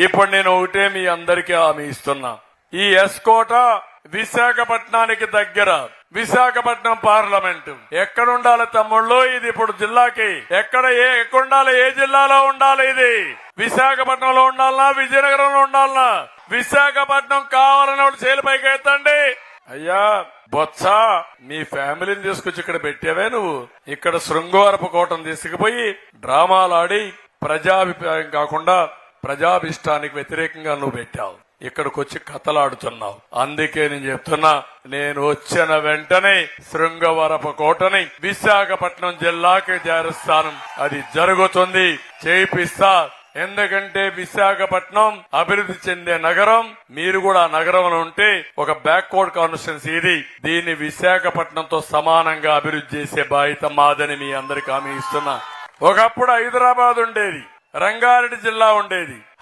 ఇప్పుడు నేను ఒకటే మీ అందరికీ హామీ ఇస్తున్నా, ఈ ఎస్కోట విశాఖపట్నానికి దగ్గర, విశాఖపట్నం పార్లమెంటు ఎక్కడ ఉండాలి తమ్ముళ్ళు? ఇది ఇప్పుడు జిల్లాకి ఎక్కడుండాలి? ఏ జిల్లాలో ఉండాలి? ఇది విశాఖపట్నంలో ఉండాలనా, విజయనగరంలో ఉండాలనా? విశాఖపట్నం కావాలని వాళ్ళు చేలు పైకి ఎత్తండి. అయ్యా బొత్స, మీ ఫ్యామిలీని తీసుకొచ్చి ఇక్కడ పెట్టావే నువ్వు. ఇక్కడ శృంగవరపు కోటను తీసుకుపోయి డ్రామాలాడి ప్రజాభిప్రాయం కాకుండా ప్రజాభిష్టానికి వ్యతిరేకంగా నువ్వు పెట్టావు. ఇక్కడికి వచ్చి కథలాడుతున్నావు. అందుకే నేను చెప్తున్నా, నేను వచ్చిన వెంటనే శృంగవరపు కోటని విశాఖపట్నం జిల్లాకి చేరుస్తాను. అది జరుగుతుంది, చేయిస్తా. ఎందుకంటే విశాఖపట్నం అభివృద్ధి చెందే నగరం. మీరు కూడా ఆ నగరంలో ఉంటే ఒక బ్యాక్వర్డ్ కాన్స్టిట్యున్సీ ఇది. దీన్ని విశాఖపట్నంతో సమానంగా అభివృద్ధి చేసే బాధ్యత మాదని మీ అందరికీ హామీ ఇస్తున్నా. ఒకప్పుడు హైదరాబాద్ ఉండేది, రంగారెడ్డి జిల్లా ఉండేది.